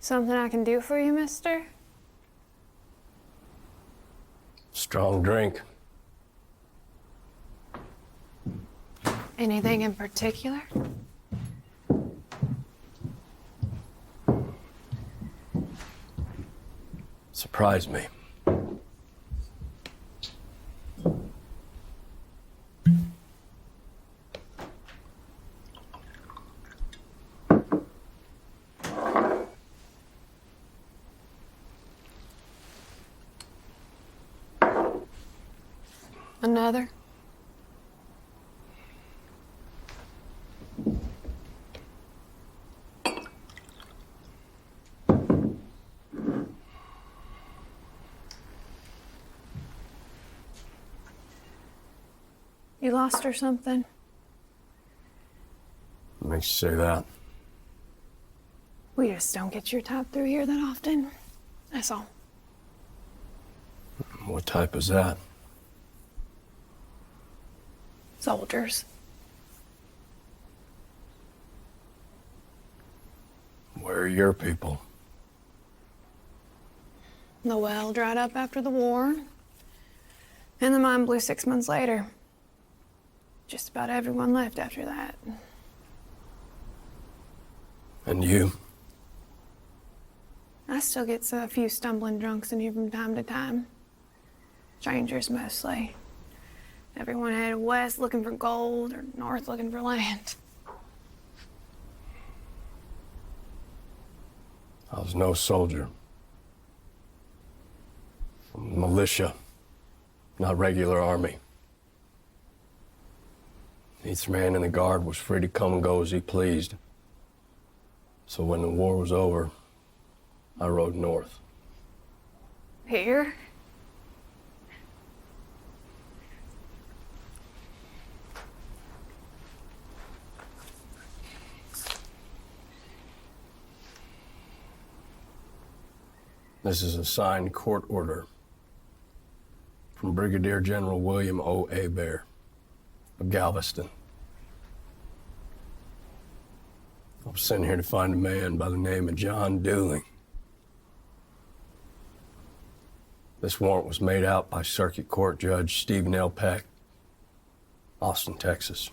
Something I can do for you, mister? Strong drink. Anything in particular? Surprised me. Another? You lost or something? What makes you say that? We just don't get your type through here that often. That's all. What type is that? Soldiers. Where are your people? The well dried up after the war, and the mine blew 6 months later. Just about everyone left after that. And you? I still get a few stumbling drunks in here from time to time. Strangers mostly. Everyone headed west looking for gold or north looking for land. I was no soldier. Militia, not regular army. Each man in the guard was free to come and go as he pleased. So when the war was over, I rode north. Here? This is a signed court order from Brigadier General William O. Hebert of Galveston. I was sent here to find a man by the name of John Dooling. This warrant was made out by Circuit Court Judge Stephen L. Peck, Austin, Texas.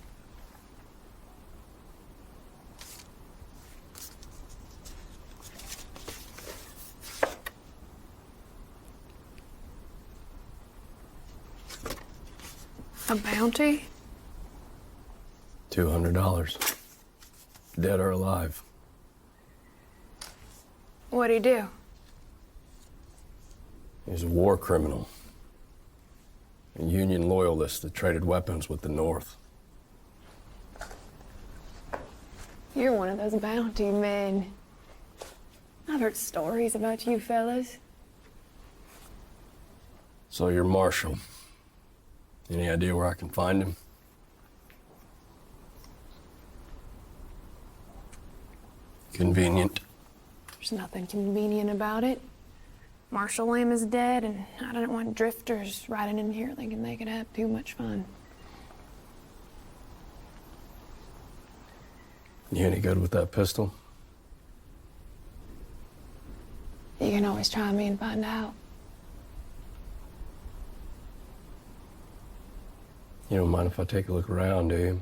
A bounty? $200. Dead or alive. What'd he do? He's a war criminal. A Union loyalist that traded weapons with the North. You're one of those bounty men. I've heard stories about you fellas. So you're Marshall. Any idea where I can find him? Convenient. There's nothing convenient about it. Marshall Lamb is dead, and I don't want drifters riding in here thinking they could have too much fun. You any good with that pistol? You can always try me and find out. You don't mind if I take a look around, do you?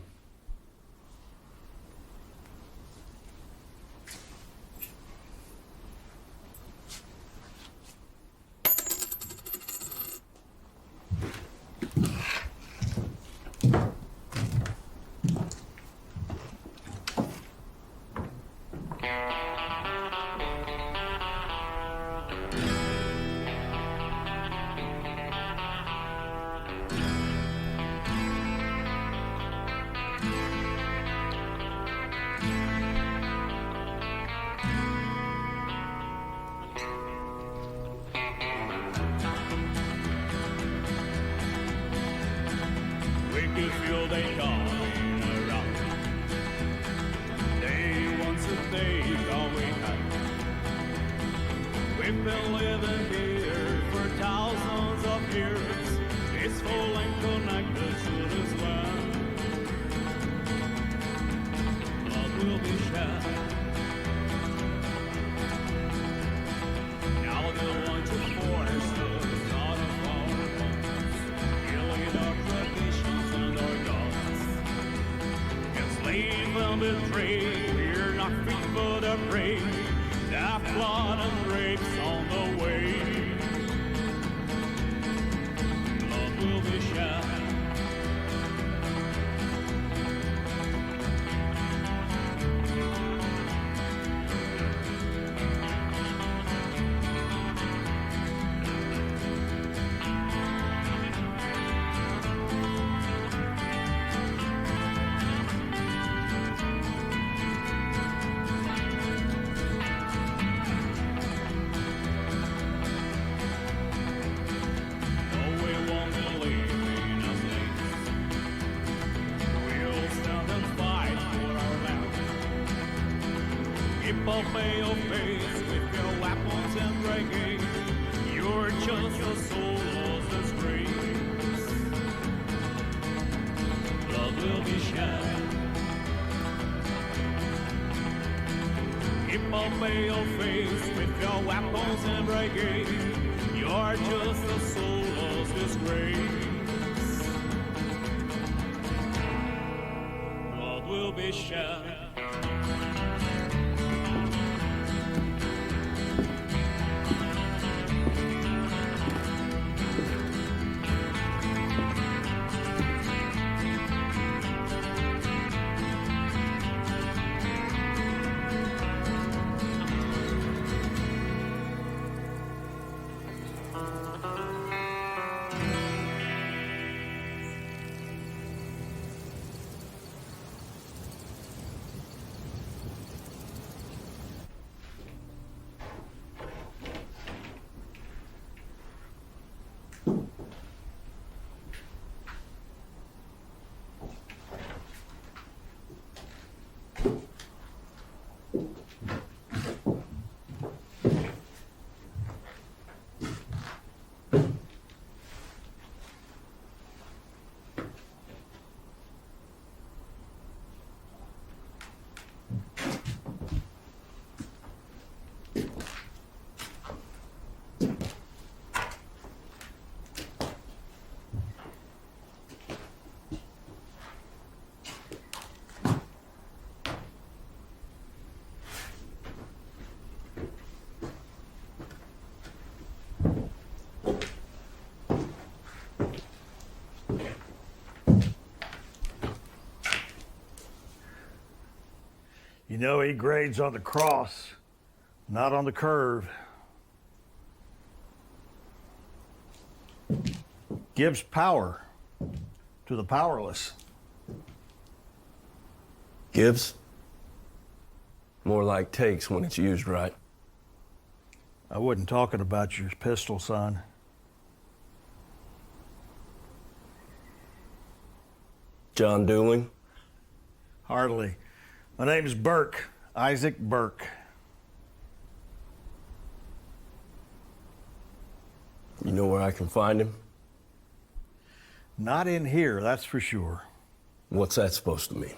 Field ain't coming around. Day once a day, all we have. We've been living here for thousands of years, peaceful and connected to this land. Blood will be shed, betray. We're not fit for the prey. That blood and grapes on the way. Blood will be shed. Obey your face with your weapons and breaking. You're just a soul disgrace. Blood will be shed. Keep obey your face with your weapons and breaking. You're just a soul disgrace. Blood will be shed. You know, he grades on the cross, not on the curve. Gives power to the powerless. Gives? More like takes when it's used right. I wasn't talking about your pistol, son. John Dooling? Hardly. My name's Burke, Isaac Burke. You know where I can find him? Not in here, that's for sure. What's that supposed to mean?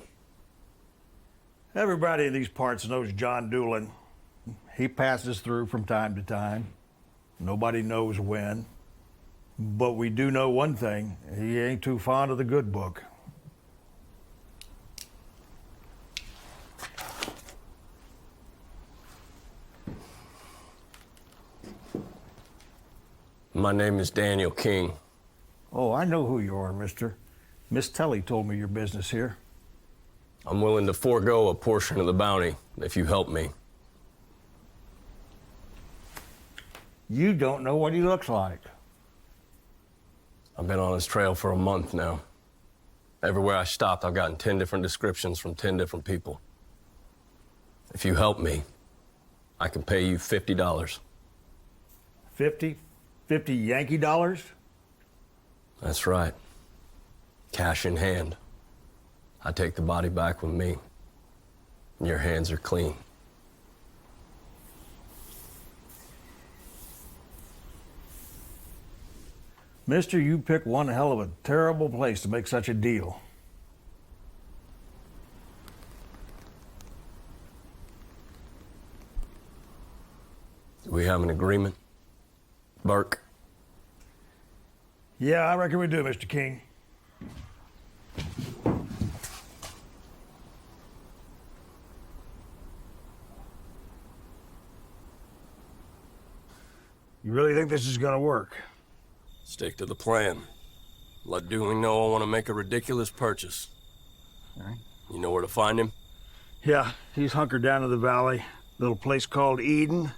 Everybody in these parts knows John Dooling. He passes through from time to time. Nobody knows when. But we do know one thing, he ain't too fond of the good book. My name is Daniel King. Oh, I know who you are, mister. Miss Telly told me your business here. I'm willing to forego a portion of the bounty if you help me. You don't know what he looks like. I've been on his trail for a month now. Everywhere I stopped, I've gotten 10 different descriptions from 10 different people. If you help me, I can pay you $50. 50 Yankee dollars? That's right. Cash in hand. I take the body back with me. Your hands are clean. Mister, you pick one hell of a terrible place to make such a deal. Do we have an agreement? Burke? Yeah, I reckon we do, Mr. King. You really think this is gonna work? Stick to the plan. Let Dooling know I want to make a ridiculous purchase. All right. You know where to find him? Yeah, he's hunkered down in the valley. Little place called Eden.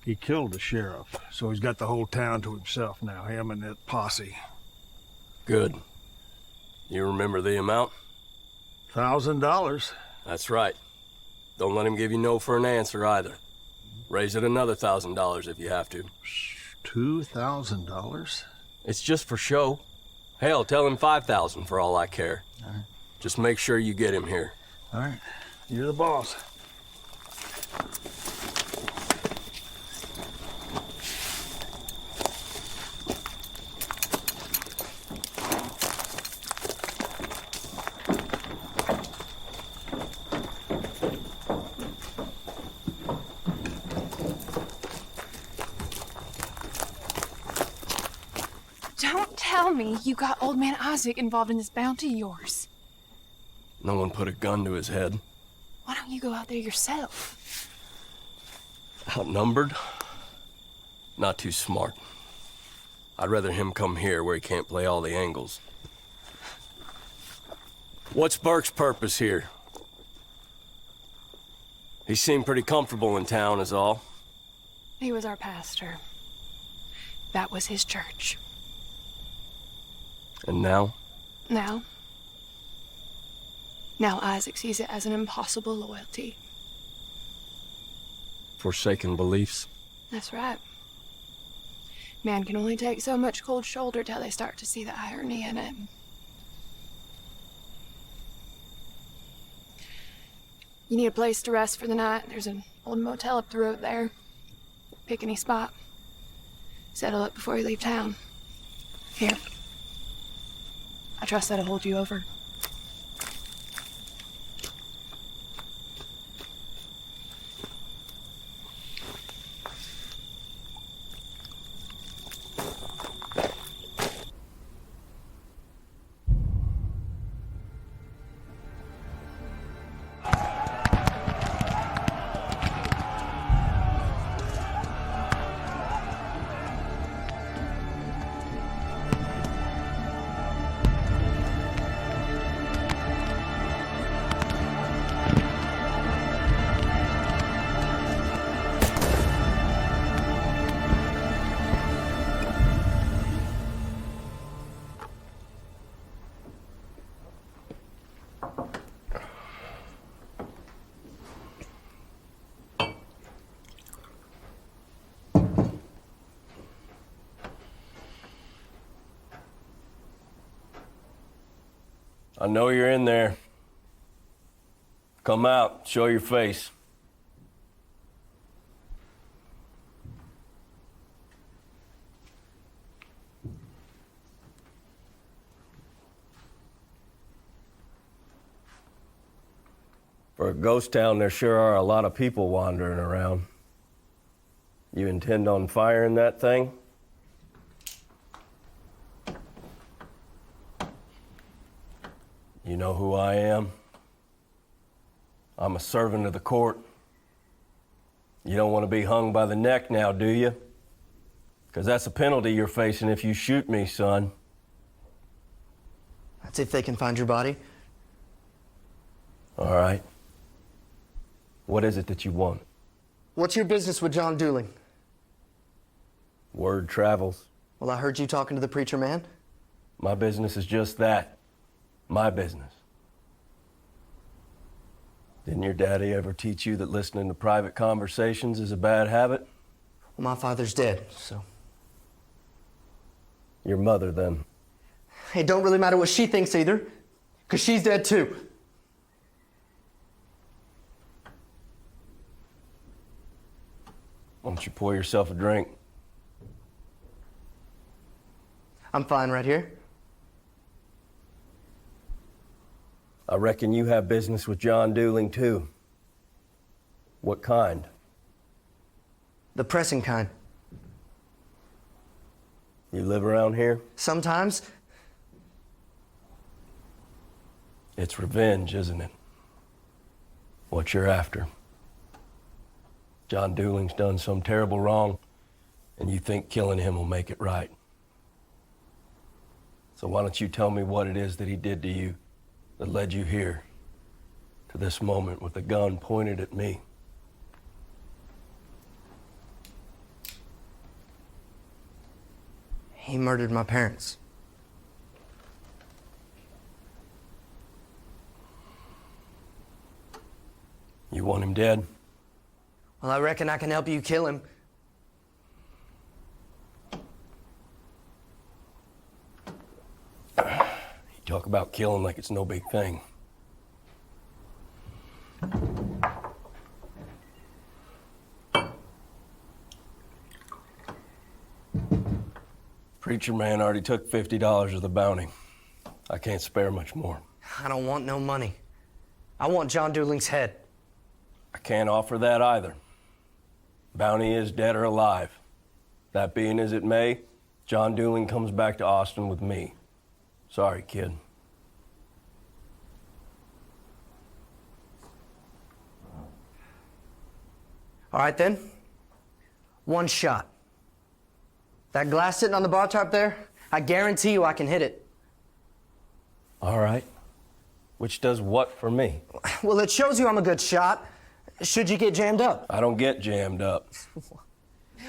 He killed the sheriff, so he's got the whole town to himself now, him and that posse. Good. You remember the amount? $1,000. That's right. Don't let him give you no for an answer either. Raise it another $1,000 if you have to. $2,000? It's just for show. Hell, tell him 5,000 for all I care. All right. Just make sure you get him here. All right. You're the boss. Don't tell me you got old man Isaac involved in this bounty of yours. No one put a gun to his head. Why don't you go out there yourself? Outnumbered? Not too smart. I'd rather him come here where he can't play all the angles. What's Burke's purpose here? He seemed pretty comfortable in town is all. He was our pastor. That was his church. And now? Now Isaac sees it as an impossible loyalty. Forsaken beliefs? That's right. Man can only take so much cold shoulder till they start to see the irony in it. You need a place to rest for the night. There's an old motel up the road there. Pick any spot. Settle up before you leave town. Here. I trust that'll hold you over. I know you're in there. Come out, show your face. For a ghost town, there sure are a lot of people wandering around. You intend on firing that thing? You know who I am? I'm a servant of the court. You don't want to be hung by the neck now, do you? Because that's a penalty you're facing if you shoot me, son. That's if they can find your body. All right. What is it that you want? What's your business with John Dooling? Word travels. Well, I heard you talking to the preacher man. My business is just that. My business. Didn't your daddy ever teach you that listening to private conversations is a bad habit? Well, my father's dead, so. Your mother, then. It don't really matter what she thinks either, because she's dead too. Why don't you pour yourself a drink? I'm fine right here. I reckon you have business with John Dooling, too. What kind? The pressing kind. You live around here? Sometimes. It's revenge, isn't it? What you're after. John Dooling's done some terrible wrong, And you think killing him will make it right. So why don't you tell me what it is that he did to you that led you here, to this moment with a gun pointed at me? He murdered my parents. You want him dead? Well, I reckon I can help you kill him. You talk about killing like it's no big thing. Preacher man already took $50 of the bounty. I can't spare much more. I don't want no money. I want John Dooling's head. I can't offer that either. Bounty is dead or alive. That being as it may, John Dooling comes back to Austin with me. Sorry, kid. All right, then. One shot. That glass sitting on the bar top there, I guarantee you I can hit it. All right. Which does what for me? Well, it shows you I'm a good shot. Should you get jammed up? I don't get jammed up.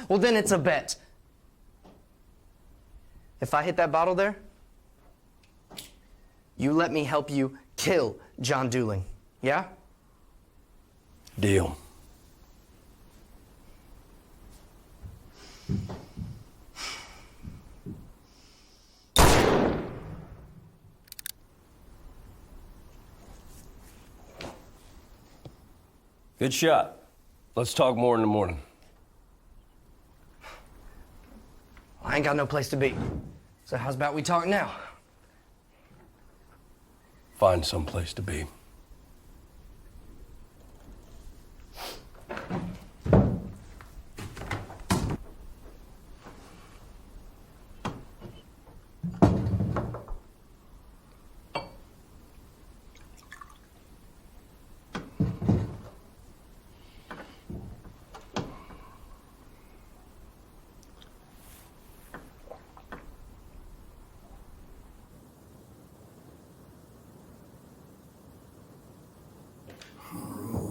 Well, then it's a bet. If I hit that bottle there, you let me help you kill John Dooling. Yeah? Deal. Good shot. Let's talk more in the morning. I ain't got no place to be. So how's about we talk now? Find some place to be.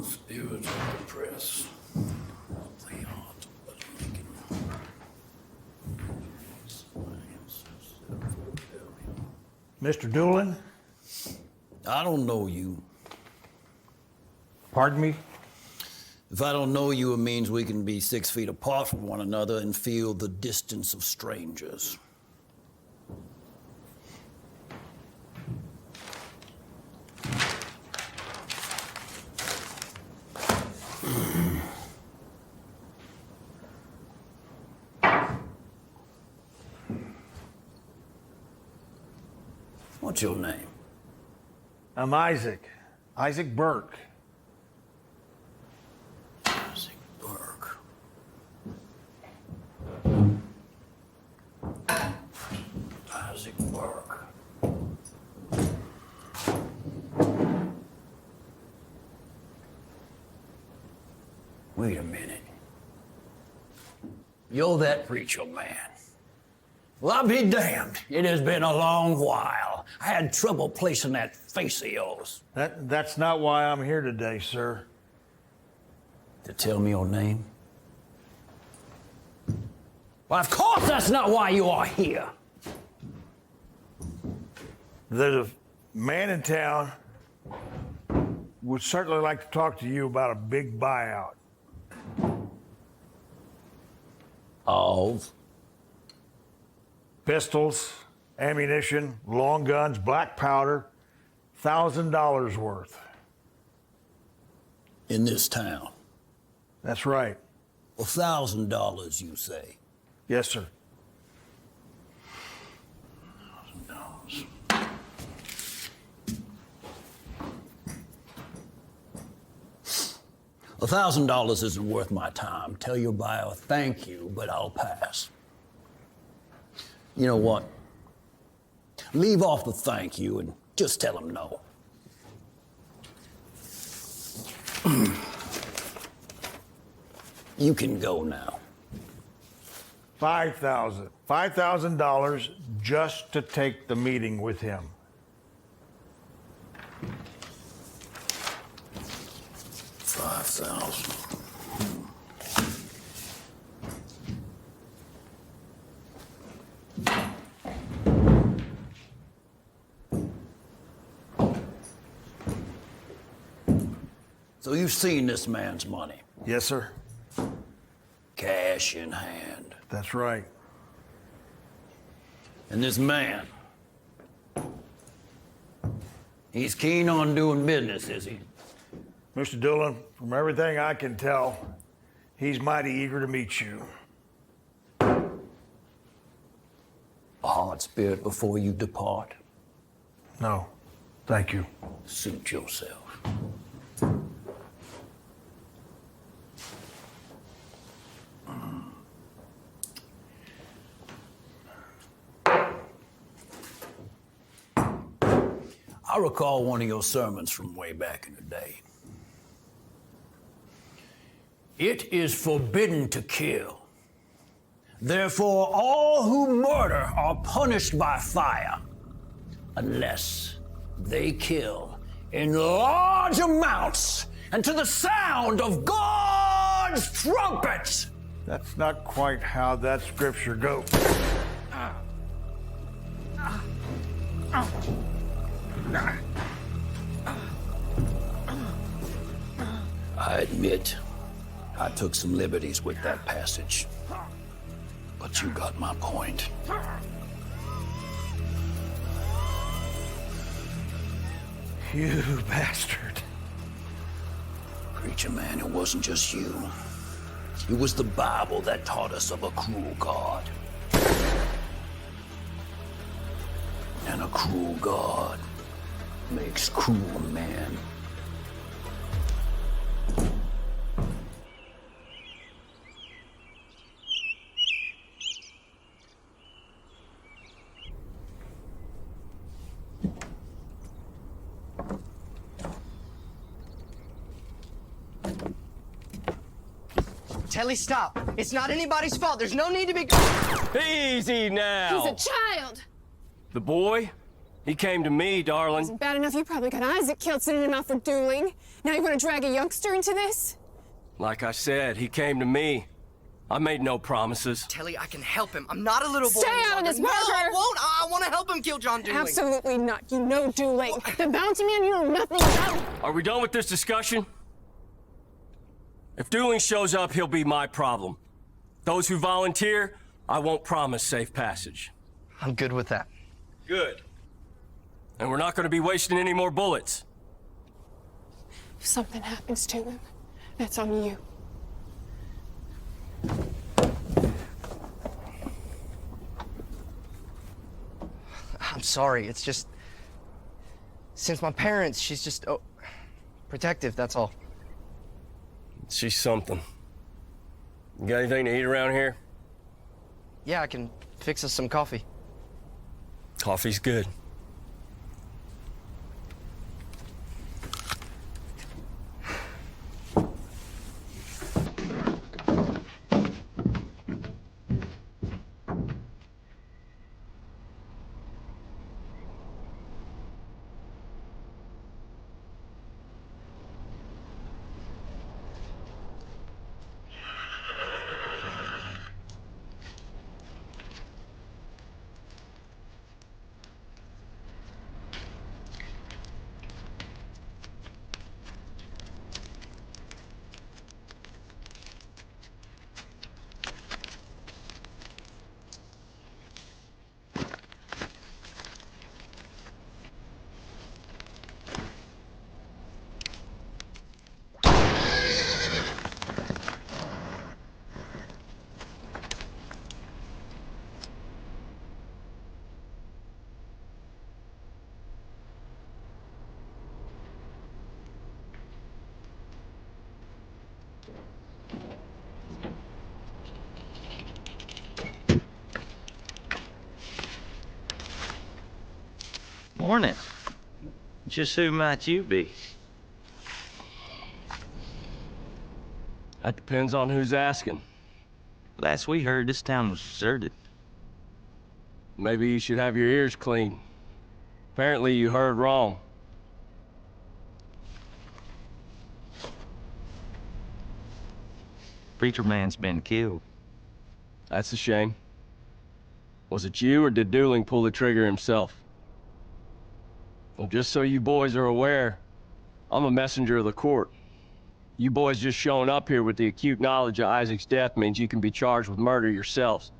Spirits of the press. They aren't but Mr. Doolin? I don't know you. Pardon me? If I don't know you, it means we can be 6 feet apart from one another and feel the distance of strangers. What's your name? I'm Isaac. Isaac Burke. Isaac Burke. Isaac Burke. Wait a minute. You're that preacher man. Well, I'll be damned. It has been a long while. I had trouble placing that face of yours. That's not why I'm here today, sir. To tell me your name? Well, of course that's not why you are here. There's a man in town would certainly like to talk to you about a big buyout. Of? Pistols, ammunition, long guns, black powder, $1,000 worth. In this town? That's right. $1,000, you say? Yes, sir. $1,000 isn't worth my time. Tell your buyer thank you, but I'll pass. You know what? Leave off the thank you and just tell him no. You can go now. $5,000. $5,000 just to take the meeting with him. $5,000. So you've seen this man's money, Yes, sir. cash in hand. That's right. And this man, he's keen on doing business, is he? Mr. Dillon, from everything I can tell, he's mighty eager to meet you. A hard spirit before you depart. No, thank you. Suit yourself. I recall one of your sermons from way back in the day. It is forbidden to kill. Therefore, all who murder are punished by fire, unless they kill in large amounts and to the sound of God's trumpets. That's not quite how that scripture goes. I admit, I took some liberties with that passage. But you got my point. You bastard. Preacher man, it wasn't just you. It was the Bible that taught us of a cruel God. And a cruel God makes cruel men. Telly, stop. It's not anybody's fault. There's no need to be... Easy now. He's a child. The boy? He came to me, darling. Isn't bad enough you probably got Isaac killed sending him out for dueling. Now you want to drag a youngster into this? Like I said, he came to me. I made no promises. Telly, I can help him. I'm not a little boy. Stay out of this, No, I Parker. won't. I want to help him kill John Dooley. Absolutely not. You know dueling. The bounty man you know nothing about. Are we done with this discussion? If dueling shows up, he'll be my problem. Those who volunteer, I won't promise safe passage. I'm good with that. Good. And we're not going to be wasting any more bullets. If something happens to him, that's on you. I'm sorry. It's just... Since my parents, she's just... protective, that's all. She's something. You got anything to eat around here? Yeah, I can fix us some coffee. Coffee's good. Morning. Just who might you be? That depends on who's asking. Last we heard, this town was deserted. Maybe you should have your ears cleaned. Apparently you heard wrong. Preacher man's been killed. That's a shame. Was it you, or did Dooling pull the trigger himself? Well, just so you boys are aware, I'm a messenger of the court. You boys just showing up here with the acute knowledge of Isaac's death means you can be charged with murder yourselves.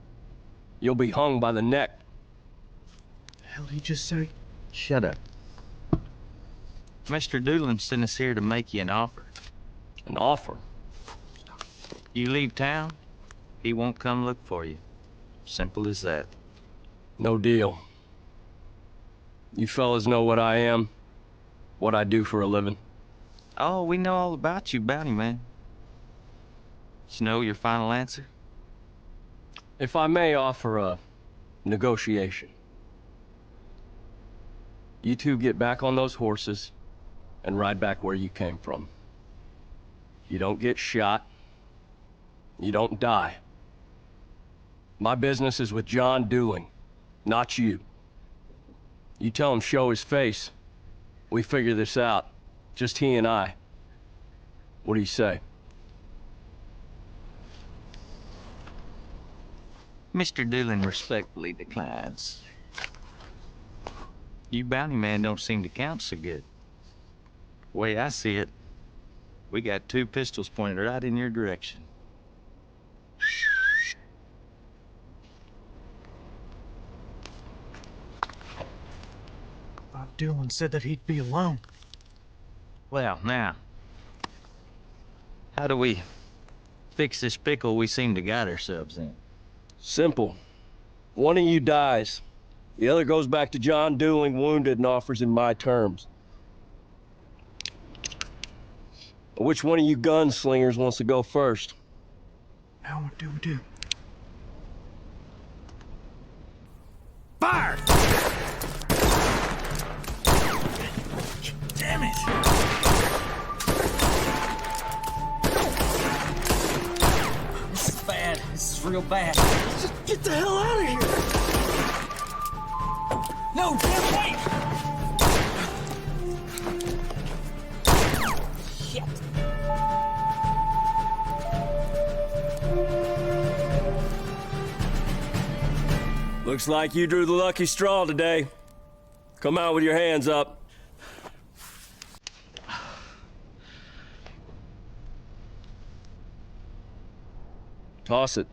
You'll be hung by the neck. The hell did he just say? Shut up. Mr. Doolin sent us here to make you an offer. An offer? You leave town, he won't come look for you. Simple as that. No deal. You fellas know what I am, what I do for a living. Oh, we know all about you, bounty man. You know your final answer? If I may offer a negotiation. You two get back on those horses and ride back where you came from. You don't get shot. You don't die. My business is with John Dooling, not you. You tell him show his face. We figure this out. Just he and I. What do you say? Mr. Doolin respectfully declines. You bounty man don't seem to count so good. The way I see it, we got 2 pistols pointed right in your direction. Bob Dylan said that he'd be alone. Well, now, how do we fix this pickle we seem to got ourselves in? Simple. One of you dies. The other goes back to John Dooling wounded and offers him my terms. Which one of you gunslingers wants to go first? Now what do we do? Fire! Damn it! This is bad. This is real bad. Just get the hell out of here! No, damn, wait! Shit. Looks like you drew the lucky straw today. Come out with your hands up. Toss it.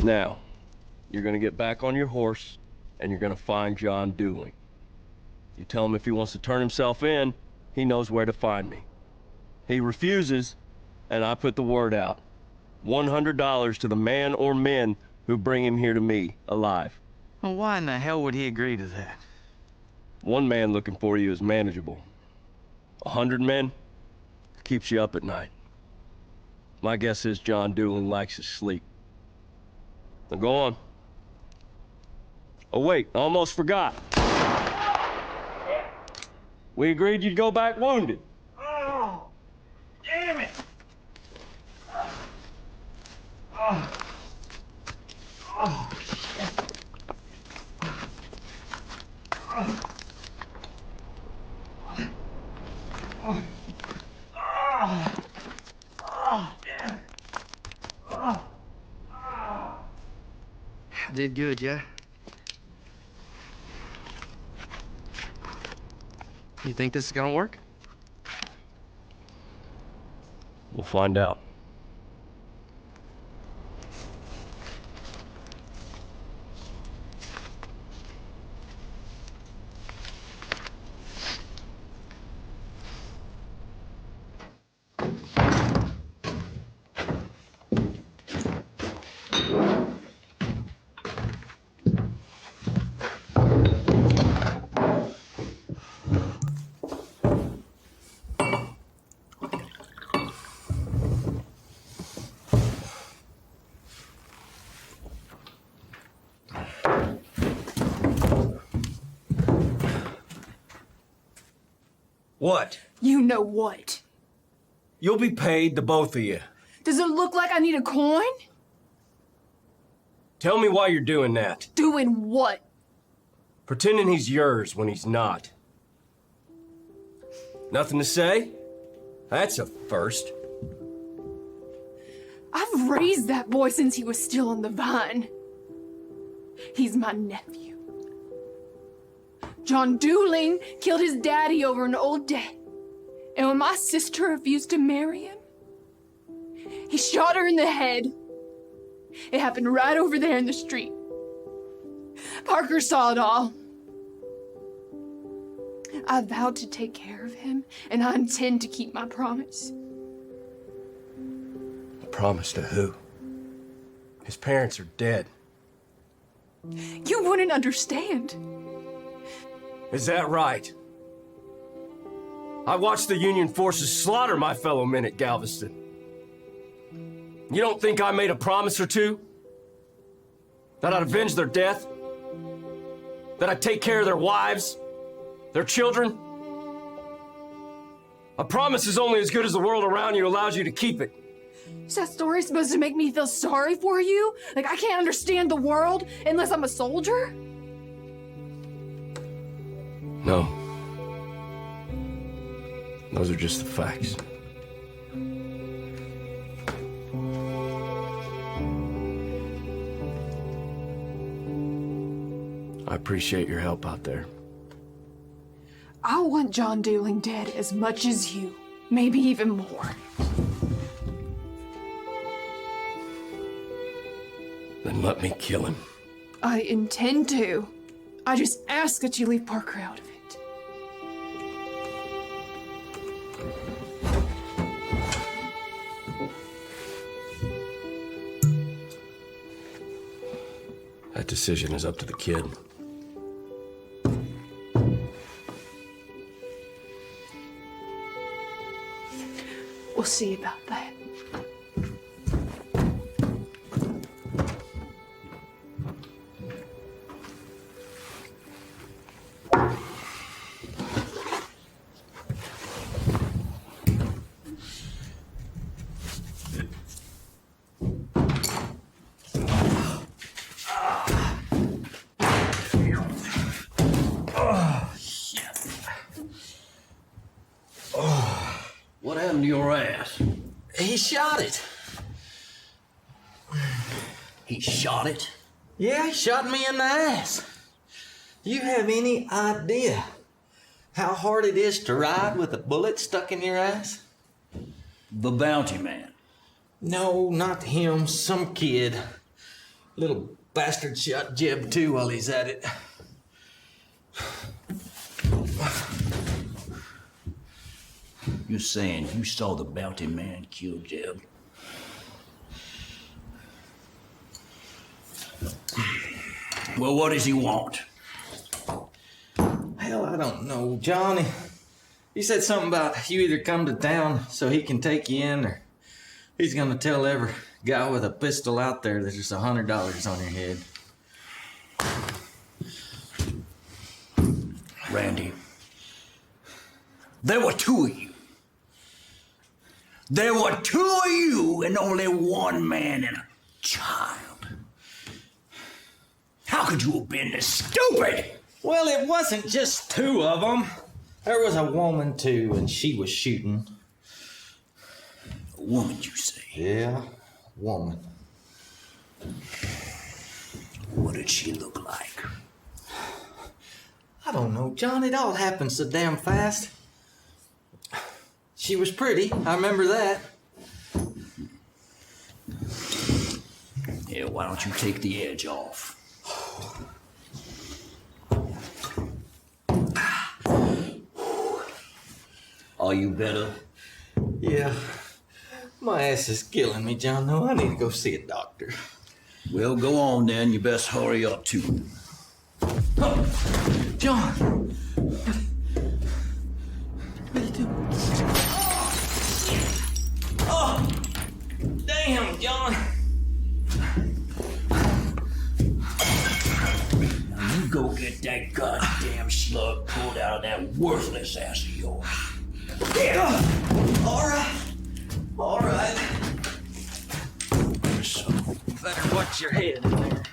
Now, you're gonna get back on your horse, and you're gonna find John Dooling. You tell him if he wants to turn himself in, he knows where to find me. He refuses, and I put the word out. $100 to the man or men who bring him here to me, alive. Well, why in the hell would he agree to that? One man looking for you is manageable. 100 men keeps you up at night. My guess is John Dooling likes his sleep. Now go on. Oh wait, I almost forgot. We agreed you'd go back wounded. Oh, damn it! Did good, yeah? You think this is gonna work? We'll find out. What? You know what? You'll be paid, the both of you. Does it look like I need a coin? Tell me why you're doing that. Doing what? Pretending he's yours when he's not. Nothing to say? That's a first. I've raised that boy since he was still on the vine. He's my nephew. John Dooling killed his daddy over an old debt. And when my sister refused to marry him, he shot her in the head. It happened right over there in the street. Parker saw it all. I vowed to take care of him, and I intend to keep my promise. A promise to who? His parents are dead. You wouldn't understand. Is that right? I watched the Union forces slaughter my fellow men at Galveston. You don't think I made a promise or two? That I'd avenge their death? That I'd take care of their wives? Their children? A promise is only as good as the world around you allows you to keep it. Is that story supposed to make me feel sorry for you? Like I can't understand the world unless I'm a soldier? No. Those are just the facts. I appreciate your help out there. I want John Dooling dead as much as you, maybe even more. Then let me kill him. I intend to. I just ask that you leave Parker out of it. That decision is up to the kid. We'll see about that. What happened to your ass? He shot it. He shot it? Yeah, he shot me in the ass. You have any idea how hard it is to ride with a bullet stuck in your ass? The bounty man. No, not him. Some kid. Little bastard shot Jeb too while he's at it. You're saying you saw the bounty man kill Jeb? Well, what does he want? Hell, I don't know, Johnny. He said something about you either come to town so he can take you in, or he's gonna tell every guy with a pistol out there that there's $100 on your head. Randy, there were two of you. There were two of you and only one man and a child. How could you have been this stupid? Well, it wasn't just two of them. There was a woman too, and she was shooting. A woman, you say? Yeah, woman. What did she look like? I don't know, John. It all happened so damn fast. She was pretty. I remember that. Yeah, why don't you take the edge off? Are you better? Yeah. My ass is killing me, John. No, I need to go see a doctor. Well, go on then. You best hurry up too. John! What are you doing? Oh! Damn, John! Now you go get that goddamn slug pulled out of that worthless ass of yours. Yeah! All right. All right. Put your head in there.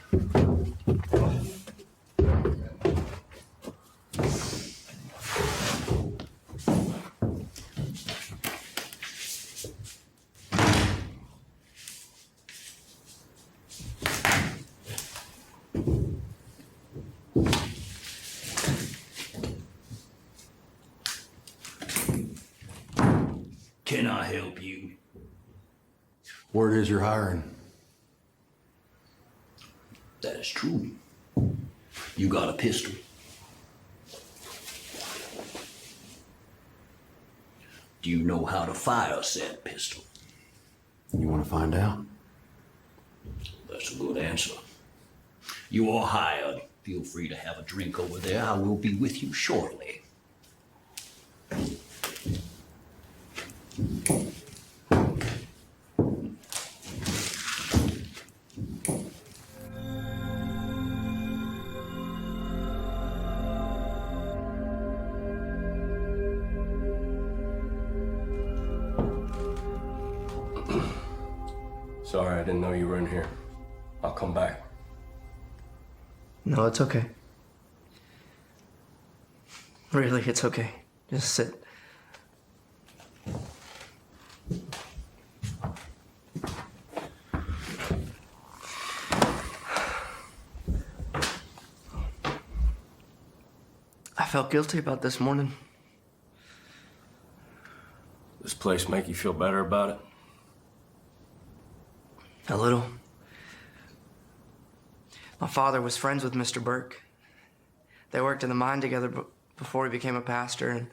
Can I help you? Word is you're hiring. That is true. You got a pistol. Do you know how to fire said pistol? You want to find out? That's a good answer. You are hired. Feel free to have a drink over there. I will be with you shortly. Sorry, I didn't know you were in here. I'll come back. No, it's okay. Really, it's okay. Just sit. I felt guilty about this morning. This place make you feel better about it? A little. My father was friends with Mr. Burke. They worked in the mine together before he became a pastor, and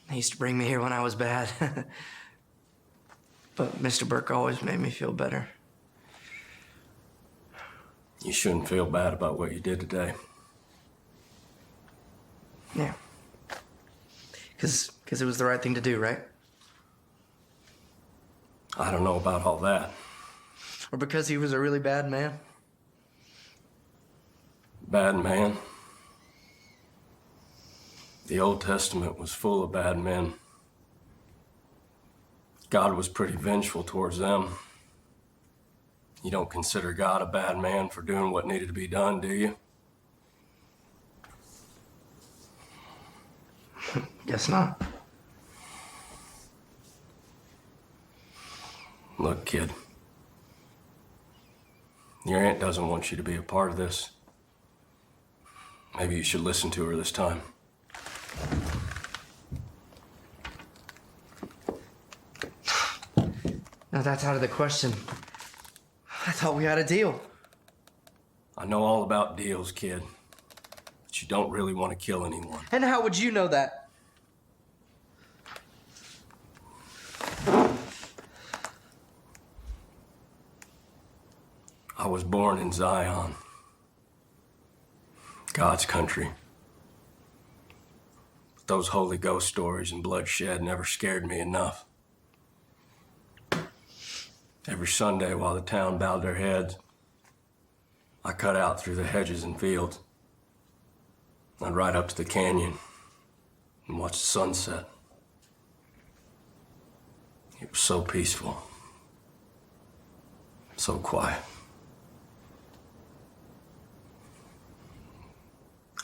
he used to bring me here when I was bad. But Mr. Burke always made me feel better. You shouldn't feel bad about what you did today. Yeah. Because it was the right thing to do, right? I don't know about all that. Or because he was a really bad man? Bad man. The Old Testament was full of bad men. God was pretty vengeful towards them. You don't consider God a bad man for doing what needed to be done, do you? Guess not. Look, kid. Your aunt doesn't want you to be a part of this. Maybe you should listen to her this time. Now that's out of the question. I thought we had a deal. I know all about deals, kid. But you don't really want to kill anyone. And how would you know that? I was born in Zion, God's country. But those Holy Ghost stories and bloodshed never scared me enough. Every Sunday while the town bowed their heads, I cut out through the hedges and fields. I'd ride up to the canyon and watch the sunset. It was so peaceful, so quiet.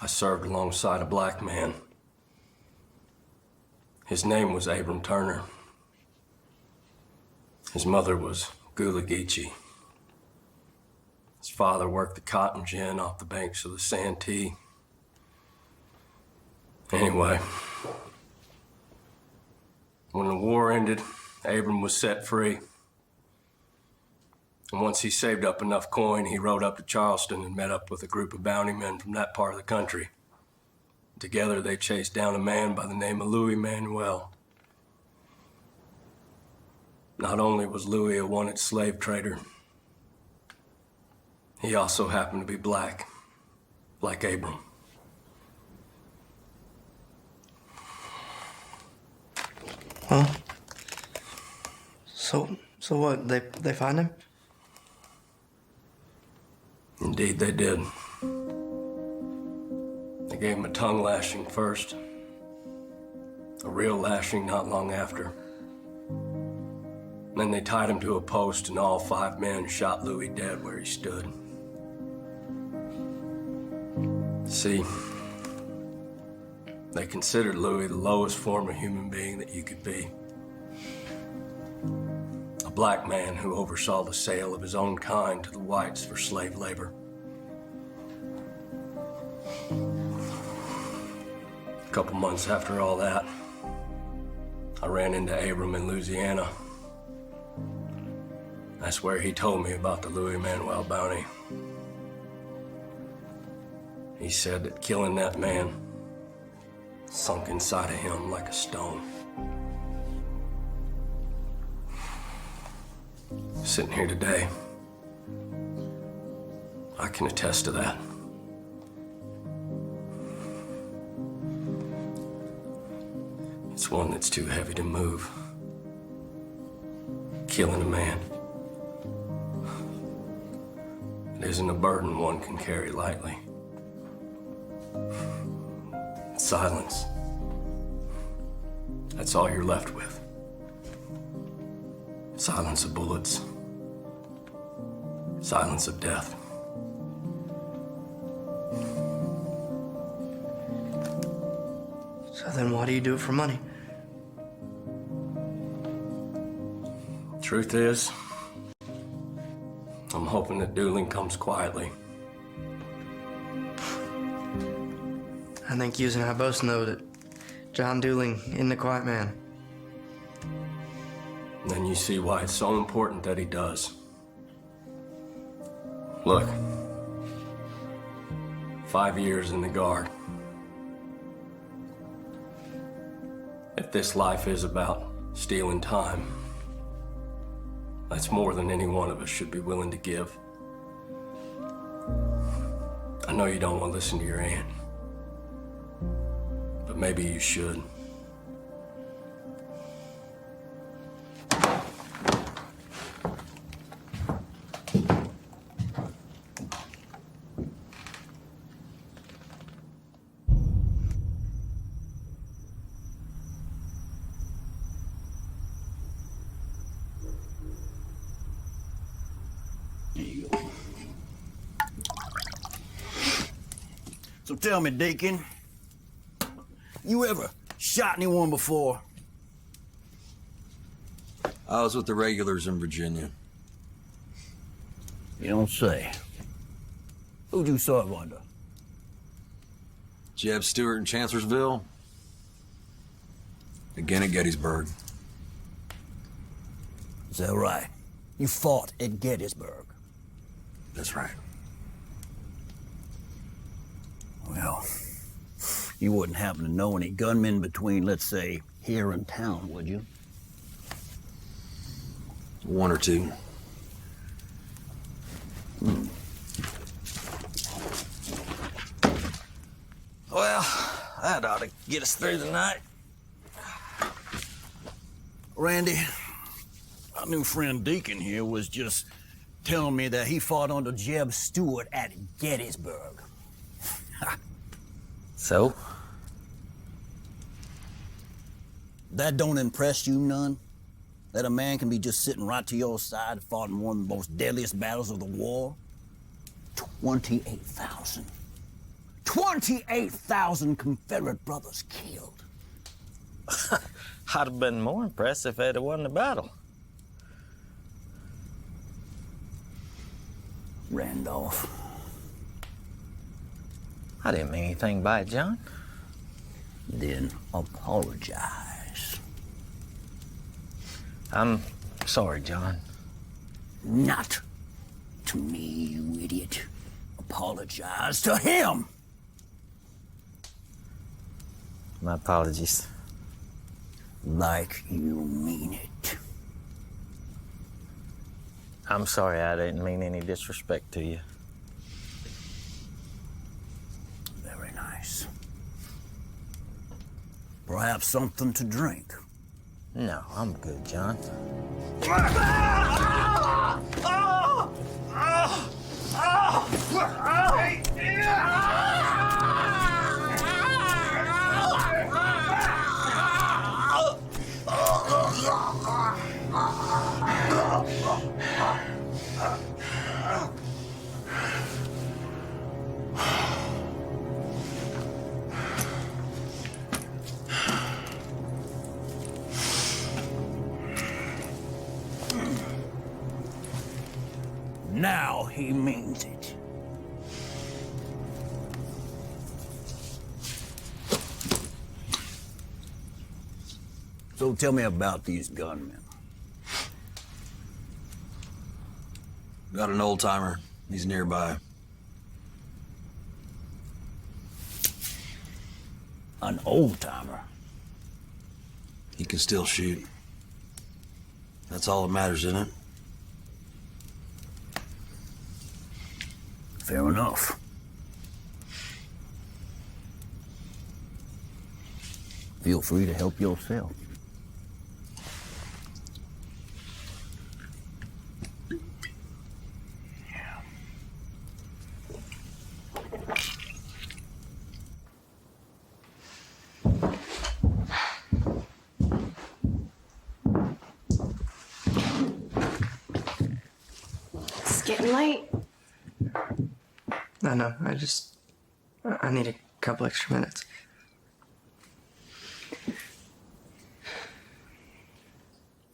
I served alongside a black man. His name was Abram Turner. His mother was Gula Geechee. His father worked the cotton gin off the banks of the Santee. Anyway, when the war ended, Abram was set free. And once he saved up enough coin, he rode up to Charleston and met up with a group of bounty men from that part of the country. Together, they chased down a man by the name of Louis Manuel. Not only was Louis a wanted slave trader, he also happened to be black, like Abram. Well, so what? They find him? Indeed, they did. They gave him a tongue lashing first, a real lashing not long after. Then they tied him to a post, and all 5 men shot Louis dead where he stood. See, they considered Louis the lowest form of human being that you could be. A black man who oversaw the sale of his own kind to the whites for slave labor. A couple months after all that, I ran into Abram in Louisiana. That's where he told me about the Louis Manuel bounty. He said that killing that man sunk inside of him like a stone. Sitting here today, I can attest to that. It's one that's too heavy to move. Killing a man. It isn't a burden one can carry lightly. Silence. That's all you're left with. Silence of bullets. Silence of death. So then why do you do it for money? Truth is, I'm hoping that dueling comes quietly. I think you and I both know that John Dooling isn't a quiet man. And then you see why it's so important that he does. Look, 5 years in the Guard. If this life is about stealing time, that's more than any one of us should be willing to give. I know you don't want to listen to your aunt, but maybe you should. So tell me, Deacon, you ever shot anyone before? I was with the regulars in Virginia. You don't say. Who'd you serve under? Jeb Stewart in Chancellorsville. Again at Gettysburg. Is that right? You fought at Gettysburg. That's right. Well, you wouldn't happen to know any gunmen between, let's say, here and town, would you? One or two. Well, that ought to get us through the night. Randy, our new friend Deacon here was just telling me that he fought under Jeb Stewart at Gettysburg. So? That don't impress you none? That a man can be just sitting right to your side, fought in one of the most deadliest battles of the war? 28,000. 28,000 Confederate brothers killed. I'd have been more impressed if it had won the battle. Randolph. I didn't mean anything by it, John. Then apologize. I'm sorry, John. Not to me, you idiot. Apologize to him. My apologies. Like you mean it. I'm sorry I didn't mean any disrespect to you. Very nice. Perhaps something to drink. No, I'm good, John. he means it. So tell me about these gunmen. Got an old timer. He's nearby. An old-timer? He can still shoot. That's all that matters, isn't it? Fair enough. Feel free to help yourself. It's getting late. No, I need a couple extra minutes.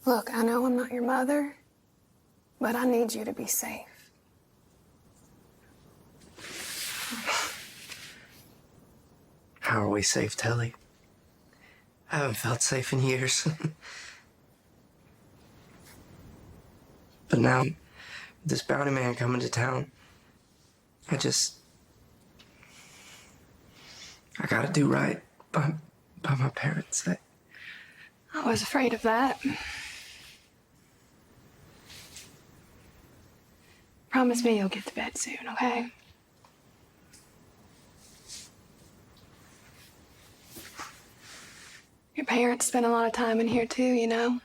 Look, I know I'm not your mother, but I need you to be safe. How are we safe, Telly? I haven't felt safe in years. But now, this bounty man coming to town, I gotta do right by my parents. I was afraid of that. Promise me you'll get to bed soon, okay? Your parents spend a lot of time in here too, you know?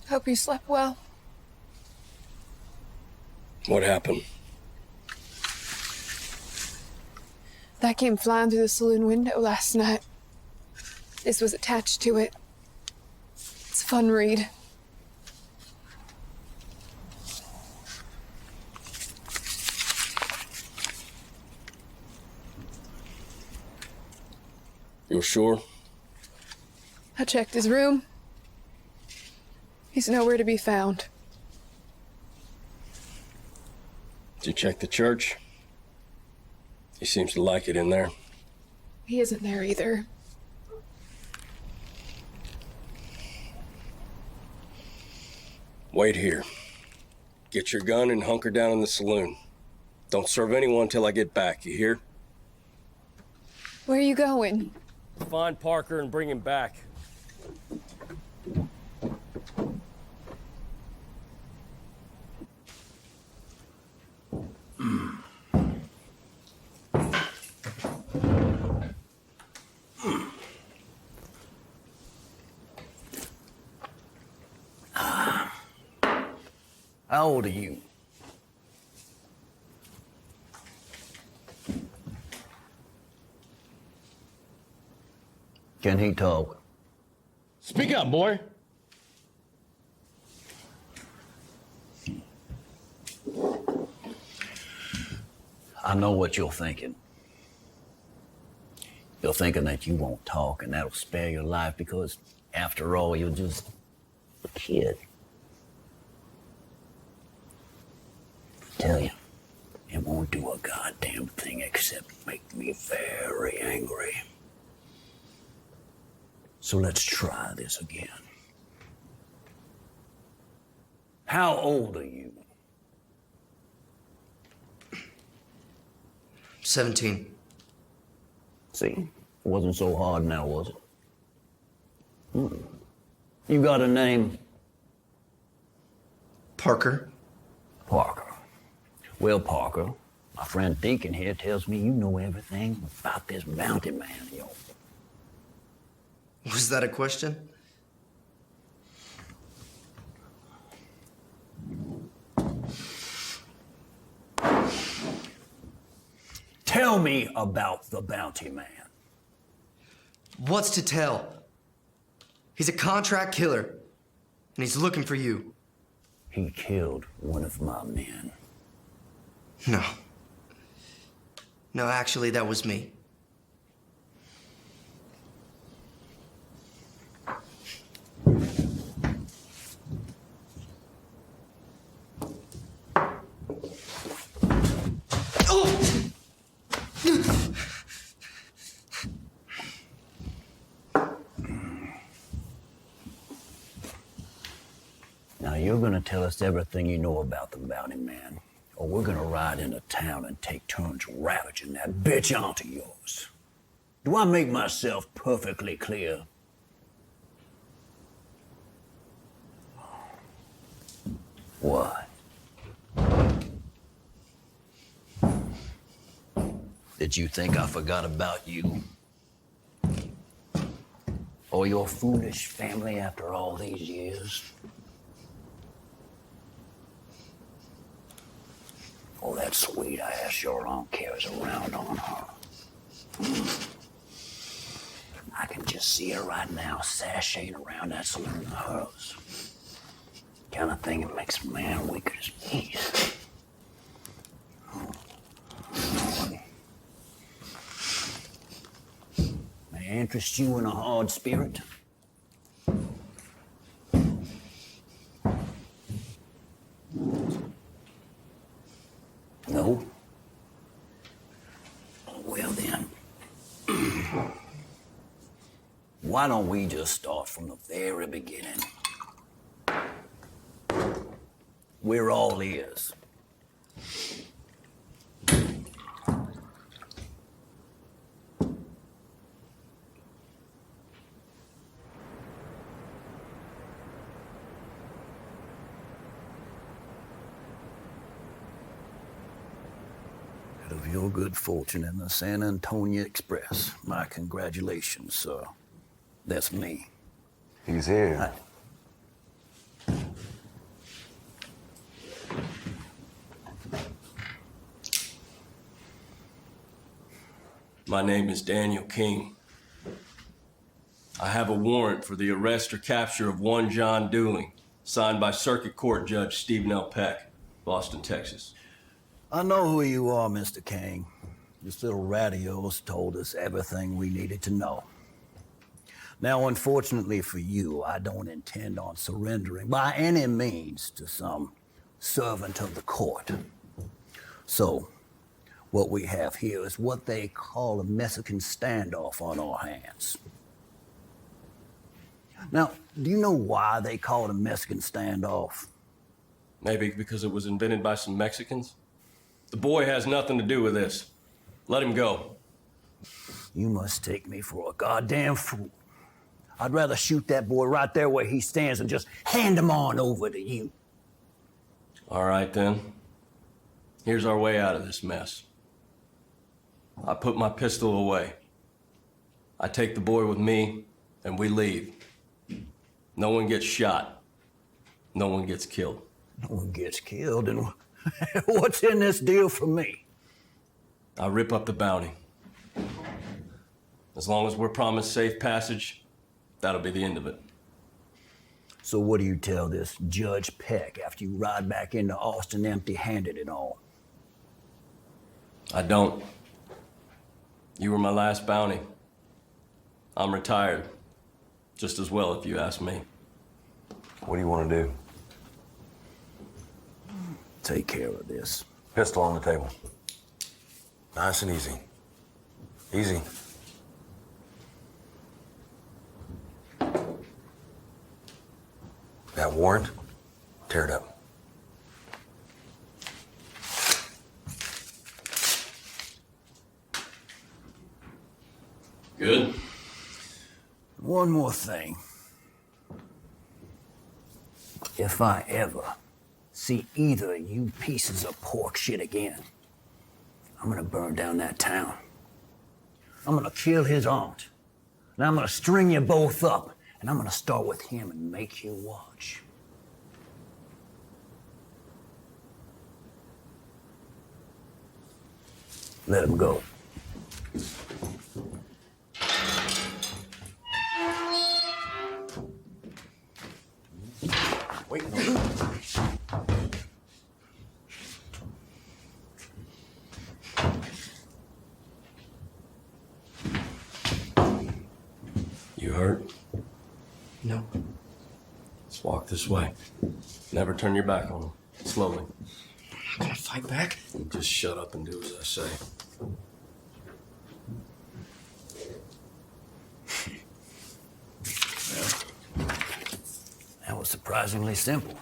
Hope you slept well. What happened? That came flying through the saloon window last night. This was attached to it. It's a fun read. You're sure? I checked his room. He's nowhere to be found. Did you check the church? He seems to like it in there. He isn't there either. Wait here. Get your gun and hunker down in the saloon. Don't serve anyone till I get back, you hear? Where are you going? Find Parker and bring him back. How old are you? Can he talk? Speak up, boy. I know what you're thinking. You're thinking that you won't talk and that'll spare your life because, after all, you're just a kid. I tell you, it won't do a goddamn thing except make me very angry. So let's try this again. How old are you? 17. See, it wasn't so hard now, was it? You got a name? Parker. Parker. Well, Parker, my friend Deacon here tells me you know everything about this bounty man of yours. Was that a question? Tell me about the bounty man. What's to tell? He's a contract killer, and he's looking for you. He killed one of my men. No. No, actually, that was me. Now, you're gonna tell us everything you know about the bounty man, or we're gonna ride into town and take turns ravaging that bitch aunt of yours. Do I make myself perfectly clear? What? Did you think I forgot about you? Or your foolish family after all these years? Oh, that sweet ass your aunt carries around on her. I can just see her right now sashaying around that saloon of hers. Kind of thing that makes a man weak as peas. May I interest you in a hard spirit? No? Well then, why don't we just start from the very beginning? We're all ears. Of your good fortune in the San Antonio Express. My congratulations, sir. That's me. He's here. My name is Daniel King. I have a warrant for the arrest or capture of one John Dooling, signed by Circuit Court Judge Stephen L. Peck, Boston, Texas. I know who you are, Mr. King. This little radio's told us everything we needed to know. Now, unfortunately for you, I don't intend on surrendering by any means to some servant of the court. So, what we have here is what they call a Mexican standoff on our hands. Now, do you know why they call it a Mexican standoff? Maybe because it was invented by some Mexicans? The boy has nothing to do with this. Let him go. You must take me for a goddamn fool. I'd rather shoot that boy right there where he stands and just hand him on over to you. All right, then. Here's our way out of this mess. I put my pistol away. I take the boy with me, and we leave. No one gets shot. No one gets killed. No one gets killed, and what's in this deal for me? I rip up the bounty. As long as we're promised safe passage, that'll be the end of it. So what do you tell this Judge Peck after you ride back into Austin empty-handed and all? I don't. You were my last bounty. I'm retired. Just as well, if you ask me. What do you want to do? Take care of this. Pistol on the table. Nice and easy. Easy. That warrant, tear it up. Good. One more thing. If I ever see either of you pieces of pork shit again, I'm gonna burn down that town. I'm gonna kill his aunt. And I'm gonna string you both up. And I'm gonna start with him and make you watch. Let him go. Wait. You hurt? No. Let's walk this way. Never turn your back on them. Slowly. I'm not gonna fight back. Just shut up and do as I say. That was surprisingly simple.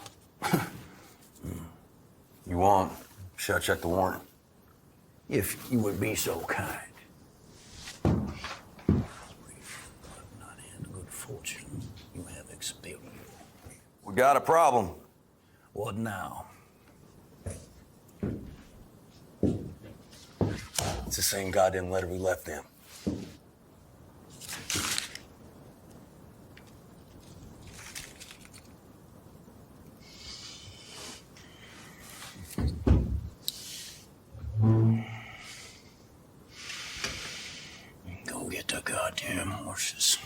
You want? Should I check the warrant? If you would be so kind. Not in good fortune, you have experience. We got a problem. What now? It's the same goddamn letter we left them. Go get the goddamn horses.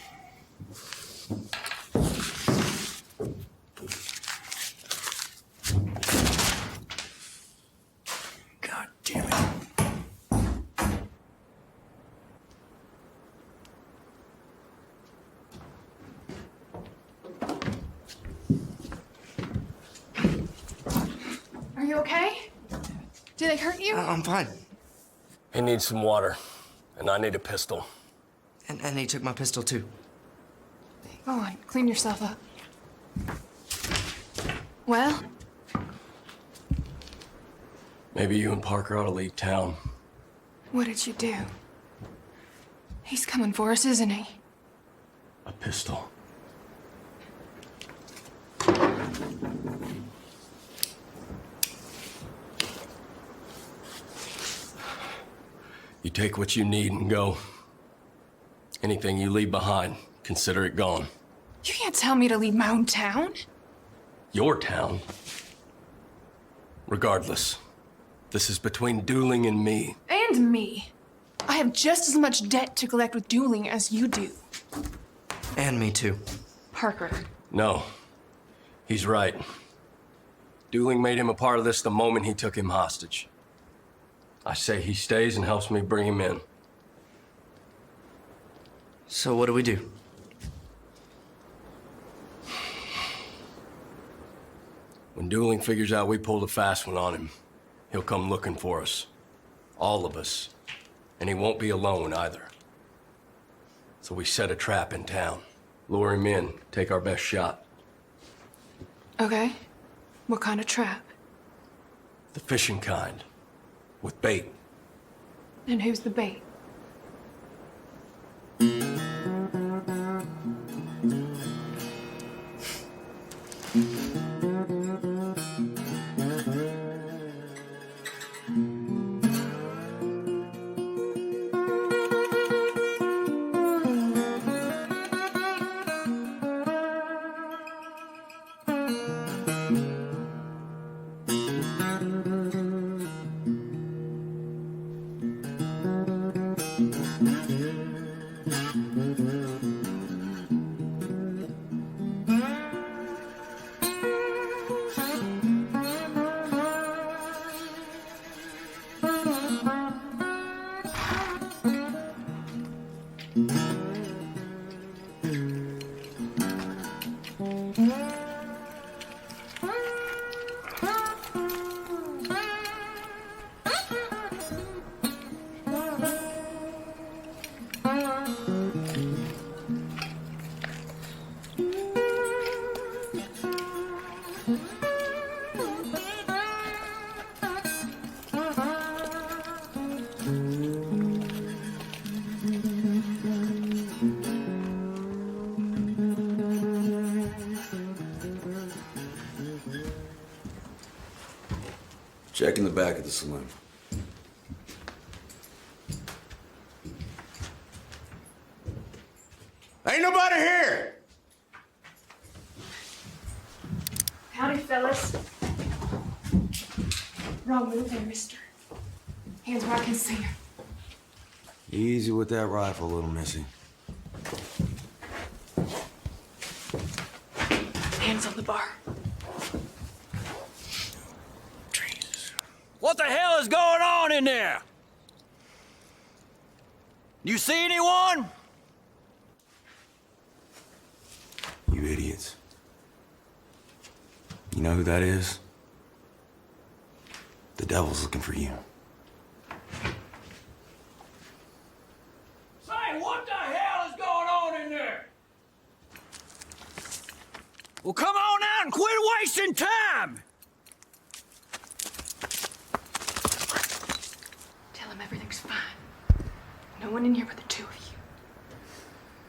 God damn it. Are you okay? Did they hurt you? I'm fine. He needs some water, and I need a pistol. And he took my pistol too. Go on, clean yourself up. Well, Maybe you and Parker ought to leave town. what did you do? He's coming for us, isn't he? A pistol. You take what you need and go. Anything you leave behind, consider it gone. You can't tell me to leave my own town. Your town. Regardless, this is between Dueling and me. And me. I have just as much debt to collect with Dueling as you do. And me too. Parker. No, he's right. Dueling made him a part of this the moment he took him hostage. I say he stays and helps me bring him in. So what do we do? When Dueling figures out we pulled a fast one on him, he'll come looking for us. All of us. And he won't be alone either. So we set a trap in town. Lure him in, take our best shot. Okay. What kind of trap? The fishing kind. With bait. And who's the bait? Check in the back of the saloon. Ain't nobody here! Howdy, fellas. Wrong move there, mister. Hands where I can see 'em. Easy with that rifle, little missy. Hands on the bar. What the hell is going on in there? You see anyone? You idiots. You know who that is? The devil's looking for you. Say, what the hell is going on in there? Well, come on out and quit wasting time! Tell him everything's fine. No one in here but the two of you.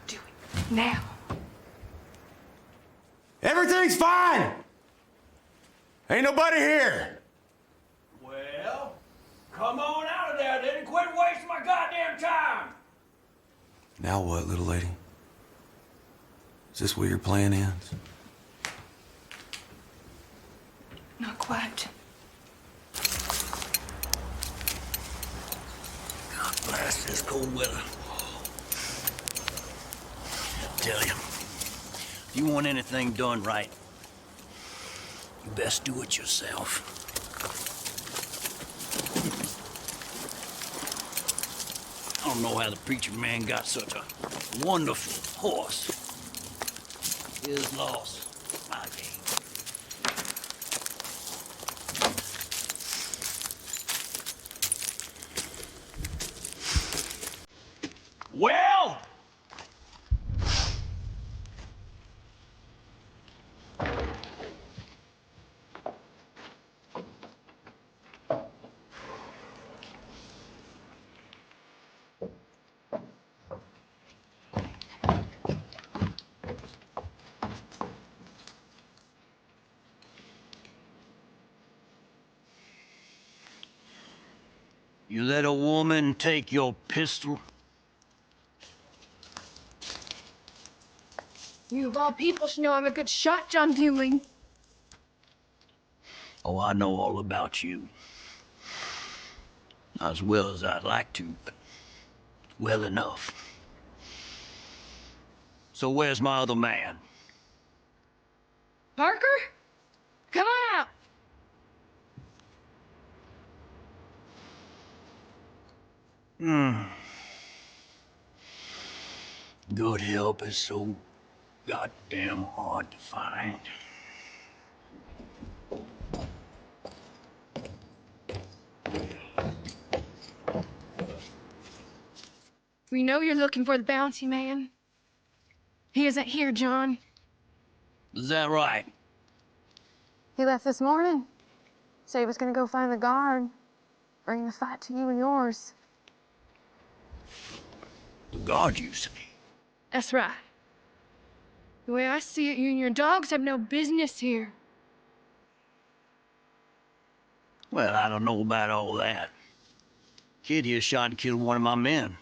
Do it. Now. Everything's fine! Ain't nobody here! Well, come on out of there then and quit wasting my goddamn time! Now what, little lady? Is this where your plan ends? Not quite. God blast this cold weather. Tell you, if you want anything done right, you best do it yourself. I don't know how the preacher man got such a wonderful horse. His loss, my game. Well, you let a woman take your pistol? You of all people should know I'm a good shot, John Dewey. Oh, I know all about you. Not as well as I'd like to, but well enough. So where's my other man? Parker? Come on out. Good help is so goddamn hard to find. We know you're looking for the bounty man. He isn't here, John. Is that right? He left this morning. Said he was gonna go find the guard. Bring the fight to you and yours. The guard, you say? That's right. The way I see it, you and your dogs have no business here. Well, I don't know about all that. Kid here shot and killed one of my men.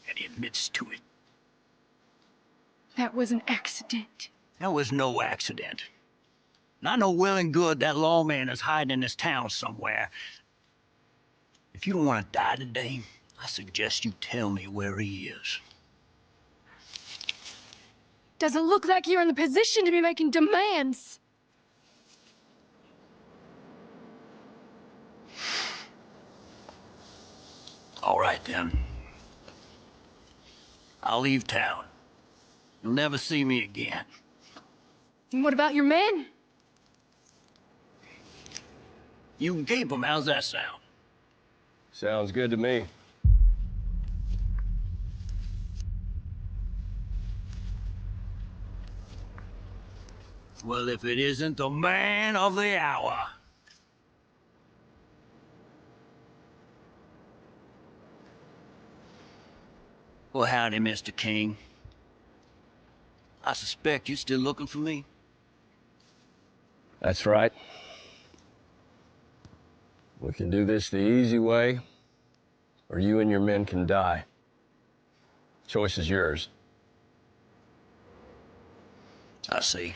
And he admits to it. That was an accident. That was no accident. And I know well and good that lawman is hiding in this town somewhere. If you don't want to die today, I suggest you tell me where he is. Doesn't look like you're in the position to be making demands. All right, then. I'll leave town. You'll never see me again. And what about your men? You can keep them. How's that sound? Sounds good to me. Well, if it isn't the man of the hour. Well, howdy, Mr. King. I suspect you're still looking for me. That's right. We can do this the easy way, or you and your men can die. Choice is yours. I see.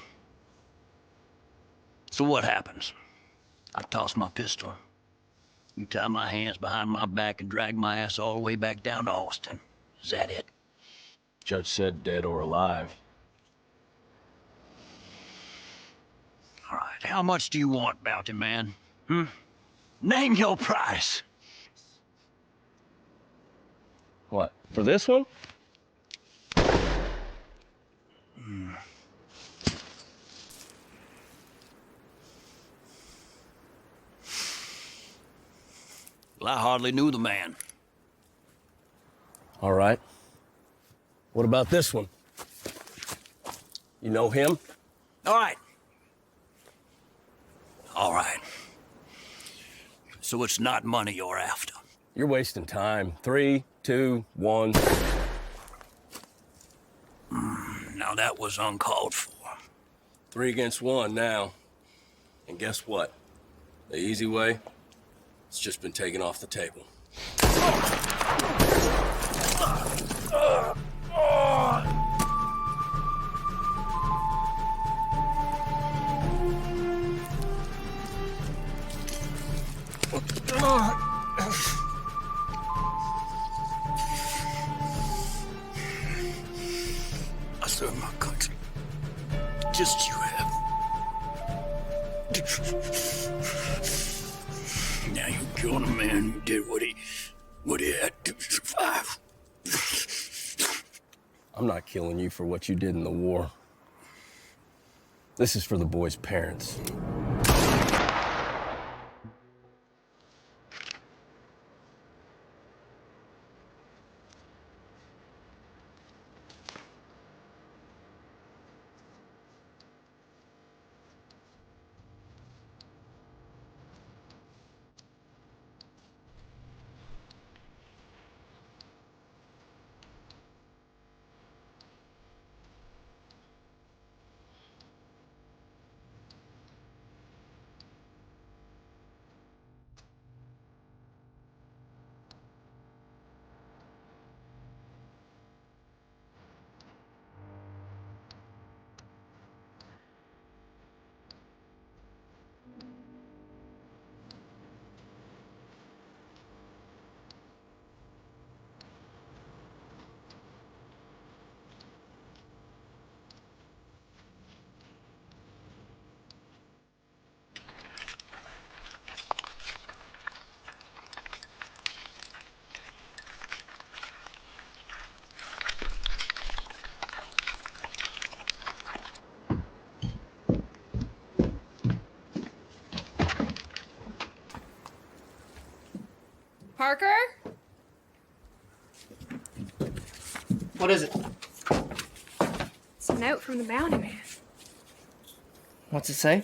So what happens? I toss my pistol. You tie my hands behind my back and drag my ass all the way back down to Austin. Is that it? Judge said dead or alive. All right, how much do you want, bounty man? Name your price. What, for this one? Well, I hardly knew the man. All right. What about this one? You know him? All right. All right. So it's not money you're after. You're wasting time. 3, 2, 1. Now that was uncalled for. 3 against 1 now. And guess what? The easy way, it's just been taken off the table. I serve my country. Just you have. Now you killed a man who did what he had to survive. I'm not killing you for what you did in the war. This is for the boy's parents. Parker? What is it? It's a note from the bounty man. What's it say?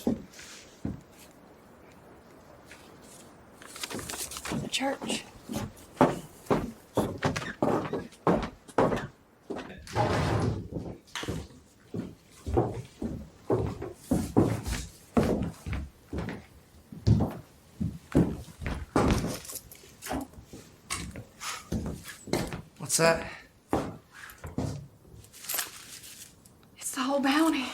The church. What's that? It's the whole bounty.